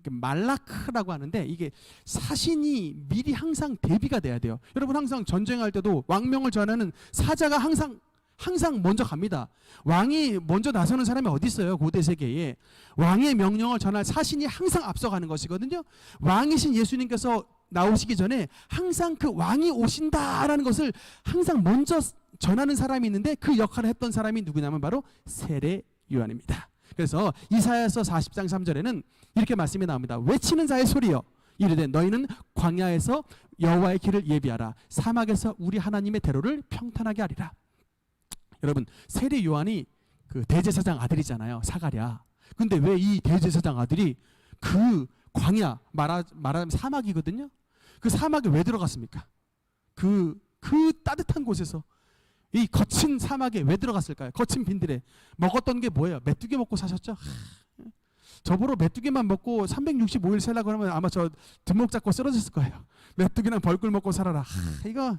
말라크라고 하는데, 이게 사신이 미리 항상 대비가 돼야 돼요. 여러분 항상 전쟁할 때도 왕명을 전하는 사자가 항상 먼저 갑니다. 왕이 먼저 나서는 사람이 어디 있어요? 고대 세계에 왕의 명령을 전할 사신이 항상 앞서가는 것이거든요. 왕이신 예수님께서 나오시기 전에 항상 그 왕이 오신다라는 것을 항상 먼저 전하는 사람이 있는데, 그 역할을 했던 사람이 누구냐면 바로 세례 요한입니다. 그래서 이사야서 40장 3절에는 이렇게 말씀이 나옵니다. 외치는 자의 소리여 이르되 너희는 광야에서 여호와의 길을 예비하라. 사막에서 우리 하나님의 대로를 평탄하게 하리라. 여러분 세례 요한이 그 대제사장 아들이잖아요. 사가랴. 근데 왜 이 대제사장 아들이 그 광야, 말하자면 사막이거든요. 그 사막에 왜 들어갔습니까? 그 따뜻한 곳에서 이 거친 사막에 왜 들어갔을까요? 거친 빈들에 먹었던 게 뭐예요? 메뚜기 먹고 사셨죠? 저보러 메뚜기만 먹고 365일 살라고 하면 아마 저 뒷목 잡고 쓰러졌을 거예요. 메뚜기랑 벌꿀 먹고 살아라. 이거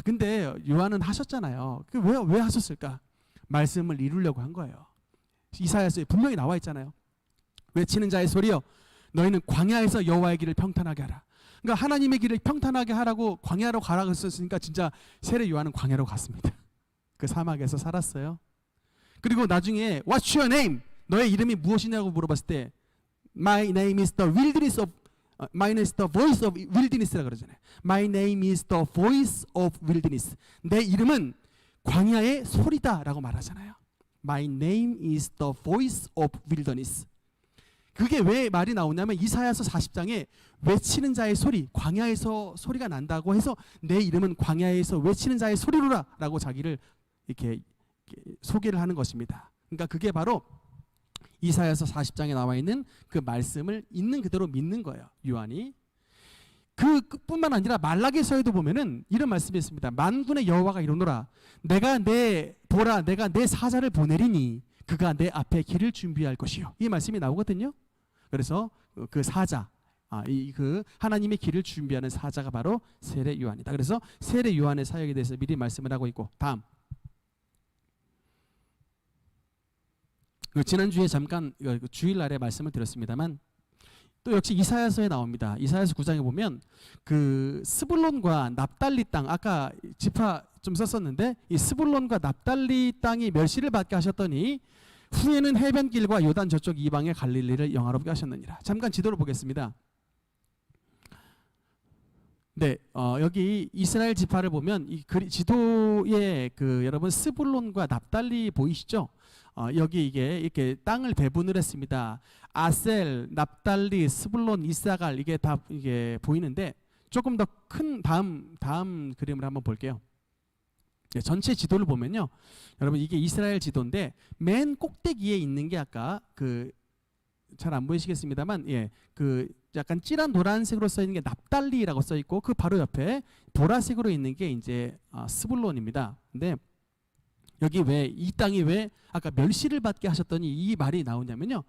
근데 요한은 하셨잖아요. 왜 하셨을까? 말씀을 이루려고 한 거예요. 이사야서에 분명히 나와 있잖아요. 외치는 자의 소리여 너희는 광야에서 여호와의 길을 평탄하게 하라. 그러니까 하나님의 길을 평탄하게 하라고 광야로 가라고 했었으니까 진짜 세례 요한은 광야로 갔습니다. 그 사막에서 살았어요. 그리고 나중에 What's your name? 너의 이름이 무엇이냐고 물어봤을 때 My name is the wilderness of My name is the voice of wilderness라고 그러잖아요. My name is the voice of wilderness. 내 이름은 광야의 소리다라고 말하잖아요. My name is the voice of wilderness. 그게 왜 말이 나오냐면 이사야서 40장에 외치는 자의 소리, 광야에서 소리가 난다고 해서 내 이름은 광야에서 외치는 자의 소리로라 라고 자기를 이렇게 소개를 하는 것입니다. 그러니까 그게 바로 이사야서 40장에 나와 있는 그 말씀을 있는 그대로 믿는 거예요. 요한이. 그뿐만 아니라 말라기서에도 보면은 이런 말씀이 있습니다. 만군의 여호와가 이르노라 내가 내 사자를 보내리니 그가 내 앞에 길을 준비할 것이요. 이 말씀이 나오거든요. 그래서 그 사자, 그 하나님의 길을 준비하는 사자가 바로 세례 요한이다. 그래서 세례 요한의 사역에 대해서 미리 말씀을 하고 있고, 다음 지난주에 잠깐 주일날에 말씀을 드렸습니다만 또 역시 이사야서에 나옵니다. 이사야서 9장에 보면 그 스불론과 납달리 땅, 아까 지파 좀 썼었는데 이 스불론과 납달리 땅이 멸시를 받게 하셨더니 후에는 해변길과 요단 저쪽 이방의 갈릴리를 영화롭게 하셨느니라. 잠깐 지도를 보겠습니다. 네, 여기 이스라엘 지파를 보면 이 지도에 여러분 스불론과 납달리 보이시죠? 여기 이게 이렇게 땅을 배분을 했습니다. 아셀, 납달리, 스불론, 이사갈 이게 다 이게 보이는데 조금 더 큰 다음 그림을 한번 볼게요. 네, 전체 지도를 보면요, 여러분 이게 이스라엘 지도인데 맨 꼭대기에 있는 게 아까 잘 안 보이시겠습니다만, 약간 찐한 노란색으로 써 있는 게 납달리라고 써 있고 그 바로 옆에 보라색으로 있는 게 이제 스불론입니다. 근데 여기 이 땅이 왜 아까 멸시를 받게 하셨더니 이 말이 나오냐면요,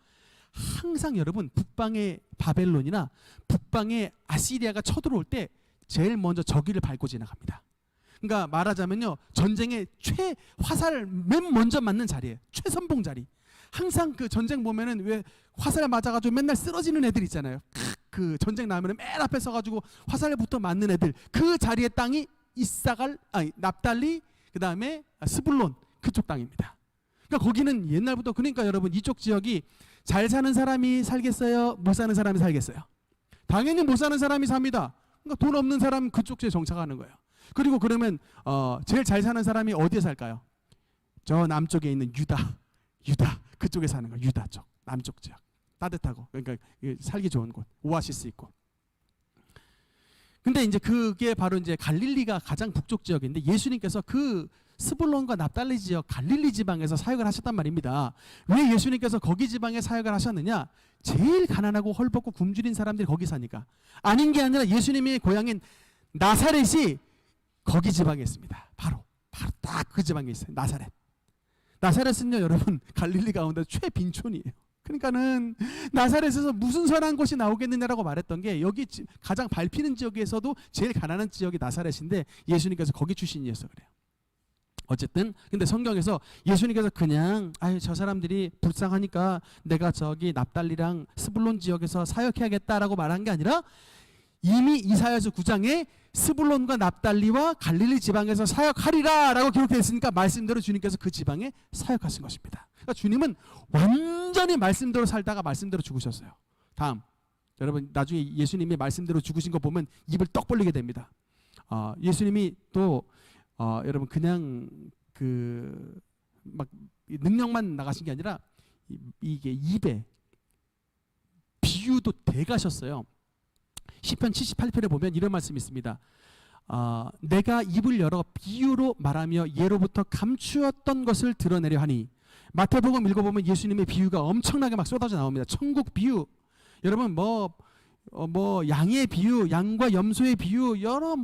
항상 여러분 북방의 바벨론이나 북방의 아시리아가 쳐들어올 때 제일 먼저 저기를 밟고 지나갑니다. 그러니까 말하자면요, 전쟁의 화살 맨 먼저 맞는 자리예요. 최선봉 자리. 항상 그 전쟁 보면은 왜 화살 맞아가지고 맨날 쓰러지는 애들 있잖아요. 그 전쟁 나면은 맨 앞에 서가지고 화살부터 맞는 애들. 그 자리의 땅이 납달리, 그 다음에 스불론 그쪽 땅입니다. 그러니까 거기는 옛날부터, 그러니까 여러분 이쪽 지역이 잘 사는 사람이 살겠어요? 못 사는 사람이 살겠어요? 당연히 못 사는 사람이 삽니다. 그러니까 돈 없는 사람 그쪽 지역에 정착하는 거예요. 그리고 그러면 제일 잘 사는 사람이 어디에 살까요? 저 남쪽에 있는 유다 그쪽에 사는 거예요. 유다 쪽 남쪽 지역 따뜻하고, 그러니까 살기 좋은 곳, 오아시스 있고. 근데 이제 그게 바로 이제 갈릴리가 가장 북쪽 지역인데 예수님께서 그 스불론과 납달리 지역 갈릴리 지방에서 사역을 하셨단 말입니다. 왜 예수님께서 거기 지방에 사역을 하셨느냐? 제일 가난하고 헐벗고 굶주린 사람들이 거기 사니까. 아닌 게 아니라 예수님의 고향인 나사렛이 거기 지방에 있습니다. 바로 딱 그 지방에 있어요. 나사렛은요 여러분 갈릴리 가운데 최빈촌이에요. 그러니까는 나사렛에서 무슨 선한 것이 나오겠느냐라고 말했던 게 여기 가장 밟히는 지역에서도 제일 가난한 지역이 나사렛인데 예수님께서 거기 출신이어서 그래요. 어쨌든 근데 성경에서 예수님께서 그냥 저 사람들이 불쌍하니까 내가 저기 납달리랑 스불론 지역에서 사역해야겠다라고 말한 게 아니라 이미 이사야서 9장에 스불론과 납달리와 갈릴리 지방에서 사역하리라 라고 기록되어 있으니까 말씀대로 주님께서 그 지방에 사역하신 것입니다. 그러니까 주님은 완전히 말씀대로 살다가 말씀대로 죽으셨어요. 다음, 여러분 나중에 예수님이 말씀대로 죽으신 거 보면 입을 떡 벌리게 됩니다. 예수님이 또 여러분 그냥 막 능력만 나가신 게 아니라 이게 입에 비유도 대가셨어요. 시편 78편에 보면 이런 말씀이 있습니다. 내가 입을 열어 비유로 말하며 예로부터 감추었던 것을 드러내려 하니. 마태복음 읽어보면 예수님의 비유가 엄청나게 막 쏟아져 나옵니다. 천국 비유, 여러분 양의 비유, 양과 염소의 비유, 여러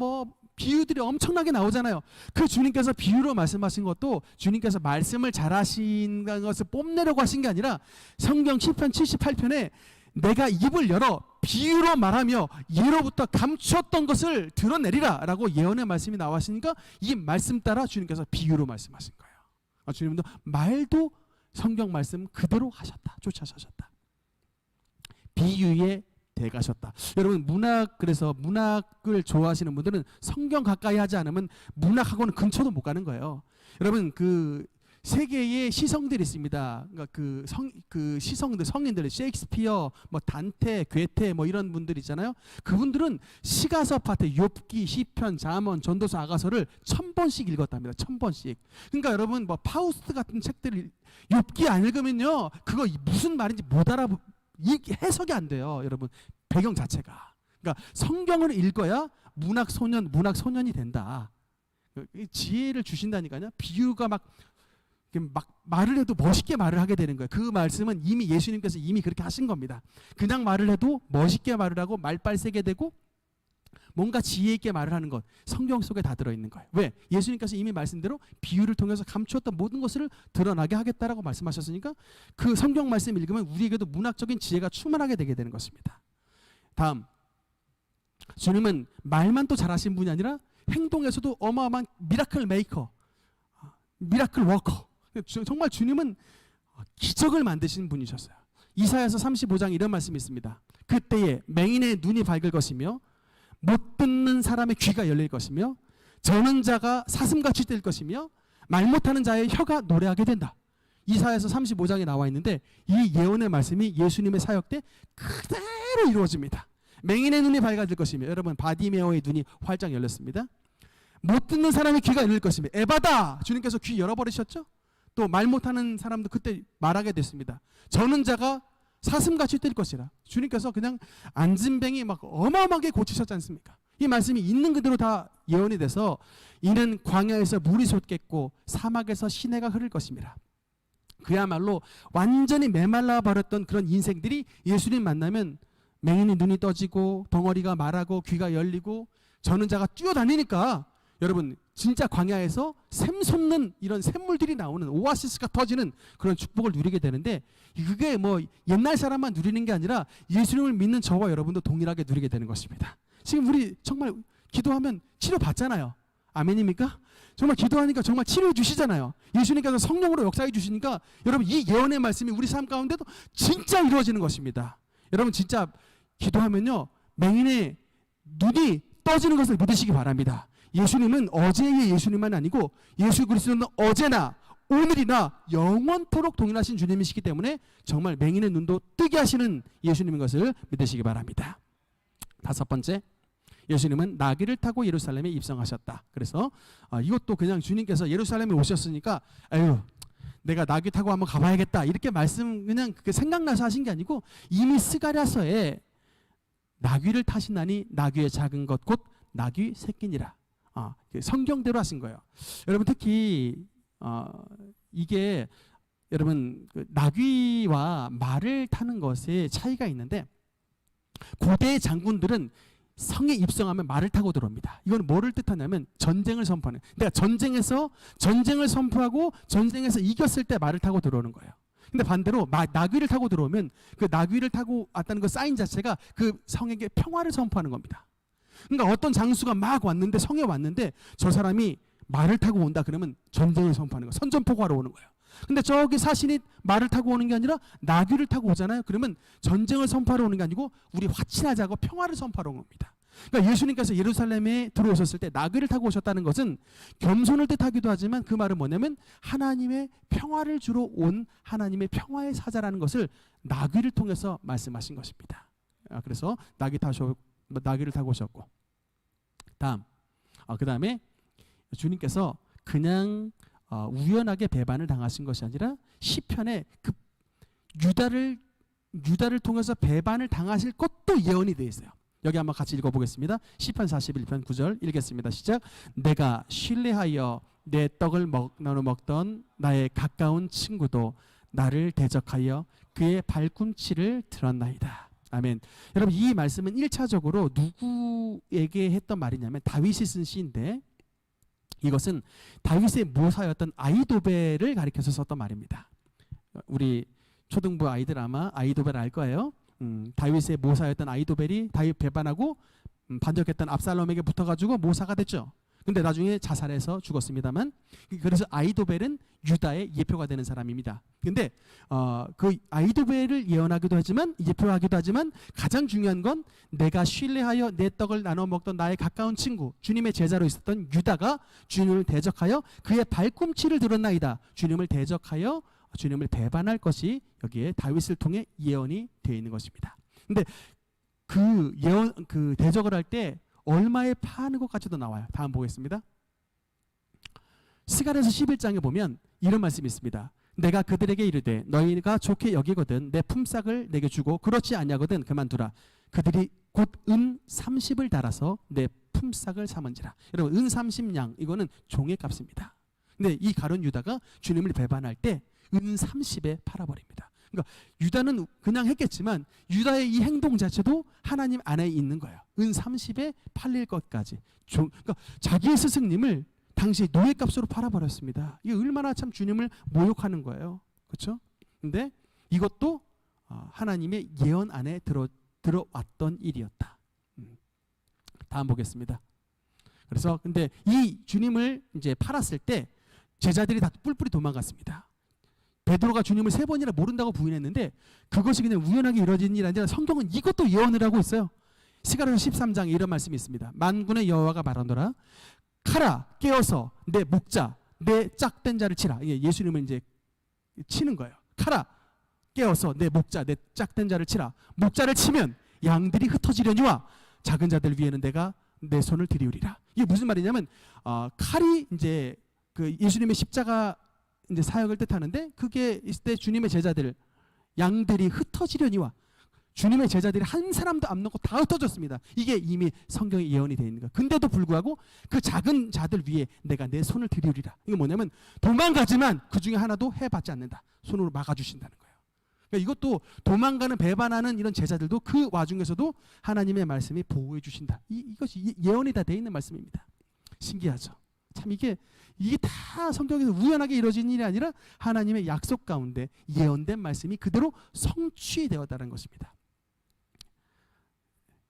비유들이 엄청나게 나오잖아요. 그 주님께서 비유로 말씀하신 것도 주님께서 말씀을 잘하신 것을 뽐내려고 하신 게 아니라 성경 시편 78편에 내가 입을 열어 비유로 말하며 예로부터 감추었던 것을 드러내리라 라고 예언의 말씀이 나왔으니까 이 말씀 따라 주님께서 비유로 말씀하신 거예요. 주님도 말도 성경 말씀 그대로 하셨다. 쫓아서셨다. 비유에 대가셨다. 여러분 그래서 문학을 좋아하시는 분들은 성경 가까이 하지 않으면 문학하고는 근처도 못 가는 거예요. 여러분 세계의 시성들이 있습니다. 그러니까 시성들, 성인들, 셰익스피어, 단테, 괴테 이런 분들 있잖아요. 그분들은 시가서 파트, 욥기, 시편, 잠언, 전도서, 아가서를 1000번씩 읽었답니다. 1000번씩. 그러니까 여러분 파우스트 같은 책들을 욥기 안 읽으면요 그거 무슨 말인지 못 해석이 안 돼요. 여러분 배경 자체가. 그러니까 성경을 읽어야 문학 소년이 된다. 지혜를 주신다니까요. 비유가 막 막 말을 해도 멋있게 말을 하게 되는 거예요. 그 말씀은 이미 예수님께서 이미 그렇게 하신 겁니다. 그냥 말을 해도 멋있게 말을 하고 말빨 세게 되고 뭔가 지혜 있게 말을 하는 것, 성경 속에 다 들어있는 거예요. 왜? 예수님께서 이미 말씀대로 비유를 통해서 감추었던 모든 것을 드러나게 하겠다라고 말씀하셨으니까 그 성경 말씀 읽으면 우리에게도 문학적인 지혜가 충만하게 되게 되는 것입니다. 다음, 주님은 말만 또 잘하신 분이 아니라 행동에서도 어마어마한 미라클 메이커, 미라클 워커. 정말 주님은 기적을 만드시는 분이셨어요. 이사야서 35장 이런 말씀이 있습니다. 그때에 맹인의 눈이 밝을 것이며 못 듣는 사람의 귀가 열릴 것이며 저는 자가 사슴같이 뛸 것이며 말 못하는 자의 혀가 노래하게 된다. 이사야서 35장에 나와 있는데 이 예언의 말씀이 예수님의 사역 때 그대로 이루어집니다. 맹인의 눈이 밝아질 것이며, 여러분 바디메오의 눈이 활짝 열렸습니다. 못 듣는 사람의 귀가 열릴 것이며, 에바다, 주님께서 귀 열어버리셨죠. 또 말 못하는 사람도 그때 말하게 됐습니다. 저는 자가 사슴같이 뛸 것이라. 주님께서 그냥 안진뱅이 막 어마어마하게 고치셨지 않습니까? 이 말씀이 있는 그대로 다 예언이 돼서 이는 광야에서 물이 솟겠고 사막에서 시내가 흐를 것입니다. 그야말로 완전히 메말라 버렸던 그런 인생들이 예수님 만나면 맹인이 눈이 떠지고 덩어리가 말하고 귀가 열리고 저는 자가 뛰어다니니까 여러분 진짜 광야에서 샘솟는 이런 샘물들이 나오는 오아시스가 터지는 그런 축복을 누리게 되는데, 그게 뭐 옛날 사람만 누리는 게 아니라 예수님을 믿는 저와 여러분도 동일하게 누리게 되는 것입니다. 지금 우리 정말 기도하면 치료 받잖아요. 아멘입니까? 정말 기도하니까 정말 치료해 주시잖아요. 예수님께서 성령으로 역사해 주시니까 여러분 이 예언의 말씀이 우리 삶 가운데도 진짜 이루어지는 것입니다. 여러분 진짜 기도하면요 맹인의 눈이 떠지는 것을 믿으시기 바랍니다. 예수님은 어제의 예수님만 아니고 예수 그리스도는 어제나 오늘이나 영원토록 동일하신 주님이시기 때문에 정말 맹인의 눈도 뜨게 하시는 예수님인 것을 믿으시기 바랍니다. 다섯 번째, 예수님은 나귀를 타고 예루살렘에 입성하셨다. 그래서 이것도 그냥 주님께서 예루살렘에 오셨으니까 아유 내가 나귀 타고 한번 가봐야겠다 이렇게 말씀 그냥 그게 생각나서 하신 게 아니고 이미 스가랴서에 나귀를 타시나니 나귀의 작은 것 곧 나귀 새끼니라. 성경대로 하신 거예요. 여러분 특히 이게 여러분 그 나귀와 말을 타는 것에 차이가 있는데 고대 장군들은 성에 입성하면 말을 타고 들어옵니다. 이건 뭐를 뜻하냐면 전쟁을 선포하는. 내가 전쟁을 선포하고 전쟁에서 이겼을 때 말을 타고 들어오는 거예요. 근데 반대로 나귀를 타고 들어오면 그 나귀를 타고 왔다는 그 사인 자체가 그 성에게 평화를 선포하는 겁니다. 그러니까 어떤 장수가 막 왔는데 성에 왔는데 저 사람이 말을 타고 온다 그러면 전쟁을 선포하는 거예요. 선전포고하러 오는 거예요. 근데 저기 사신이 말을 타고 오는 게 아니라 나귀를 타고 오잖아요. 그러면 전쟁을 선포하러 오는 게 아니고 우리 화친하자고 평화를 선포하러 온 겁니다. 그러니까 예수님께서 예루살렘에 들어오셨을 때 나귀를 타고 오셨다는 것은 겸손을 뜻하기도 하지만 그 말은 뭐냐면 하나님의 평화를 주러 온 하나님의 평화의 사자라는 것을 나귀를 통해서 말씀하신 것입니다. 그래서 나귀를 타고 오셨고, 다음 그 다음에 주님께서 그냥 우연하게 배반을 당하신 것이 아니라 시편에 그 유다를 통해서 배반을 당하실 것도 예언이 되어 있어요. 여기 한번 같이 읽어보겠습니다. 시편 41편 9절 읽겠습니다. 시작. 내가 신뢰하여 내 떡을 나눠 먹던 나의 가까운 친구도 나를 대적하여 그의 발꿈치를 들었나이다. 아멘. 여러분 이 말씀은 1차적으로 누구에게 했던 말이냐면 다윗이 쓴 시인데 이것은 다윗의 모사였던 아이도벨을 가리켜서 썼던 말입니다. 우리 초등부 아이들 아마 아이도벨 알 거예요. 다윗의 모사였던 아이도벨이 다윗 배반하고 반역했던 압살롬에게 붙어가지고 모사가 됐죠. 근데 나중에 자살해서 죽었습니다만, 그래서 아이도벨은 유다의 예표가 되는 사람입니다. 근데 그 아이도벨을 예언하기도 하지만 예표하기도 하지만 가장 중요한 건 내가 신뢰하여 내 떡을 나눠 먹던 나의 가까운 친구 주님의 제자로 있었던 유다가 주님을 대적하여 그의 발꿈치를 들었나이다. 주님을 대적하여 주님을 배반할 것이 여기에 다윗을 통해 예언이 되어 있는 것입니다. 근데 그 예언 그 대적을 할 때 얼마에 파는 것까지도 나와요. 다음 보겠습니다. 스가랴서 11장에 보면 이런 말씀이 있습니다. 내가 그들에게 이르되 너희가 좋게 여기거든 내 품삯을 내게 주고 그렇지 아니하거든 그만두라. 그들이 곧 은 30을 달아서 내 품삯을 삼은지라. 여러분 은 30냥 이거는 종의 값입니다. 근데 이 가룟 유다가 주님을 배반할 때 은 30에 팔아버립니다. 그러니까 유다는 그냥 했겠지만 유다의 이 행동 자체도 하나님 안에 있는 거예요. 은 30에 팔릴 것까지. 그러니까 자기의 스승님을 당시 노예값으로 팔아버렸습니다. 이게 얼마나 참 주님을 모욕하는 거예요. 그렇죠? 근데 이것도 하나님의 예언 안에 들어왔던 일이었다. 다음 보겠습니다. 그래서 근데 이 주님을 이제 팔았을 때 제자들이 다 뿔뿔이 도망갔습니다. 베드로가 주님을 3번이나 모른다고 부인했는데 그것이 그냥 우연하게 이루어진 일이 아니라 성경은 이것도 예언을 하고 있어요. 스가랴서 13장에 이런 말씀이 있습니다. 만군의 여호와가 말하노라 카라 깨어서 내 목자 내 짝된 자를 치라. 이게 예수님을 이제 치는 거예요. 카라 깨어서 내 목자 내 짝된 자를 치라. 목자를 치면 양들이 흩어지려니와 작은 자들 위에는 내가 내 손을 들이우리라. 이게 무슨 말이냐면 칼이 이제 그 예수님의 십자가 이제 사역을 뜻하는데 그게 있을 때 주님의 제자들 양들이 흩어지려니와 주님의 제자들이 한 사람도 안 남고 다 흩어졌습니다. 이게 이미 성경에 예언이 되어 있는 거예요. 근데도 불구하고 그 작은 자들 위에 내가 내 손을 들이우리라. 이거 뭐냐면 도망가지만 그 중에 하나도 해받지 않는다. 손으로 막아주신다는 거예요. 그러니까 이것도 도망가는 배반하는 이런 제자들도 그 와중에서도 하나님의 말씀이 보호해 주신다. 이것이 예언이 다 되어 있는 말씀입니다. 신기하죠. 참 이게 다 성경에서 우연하게 이루어진 일이 아니라 하나님의 약속 가운데 예언된 말씀이 그대로 성취되었다는 것입니다.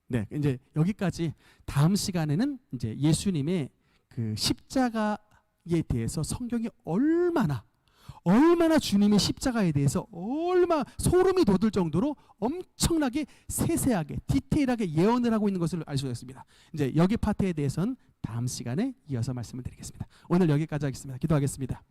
네, 이제 여기까지. 다음 시간에는 이제 예수님의 그 십자가에 대해서 성경이 얼마나 주님의 십자가에 대해서 얼마나 소름이 돋을 정도로 엄청나게 세세하게 디테일하게 예언을 하고 있는 것을 알 수 있습니다. 이제 여기 파트에 대해서는 다음 시간에 이어서 말씀을 드리겠습니다. 오늘 여기까지 하겠습니다. 기도하겠습니다.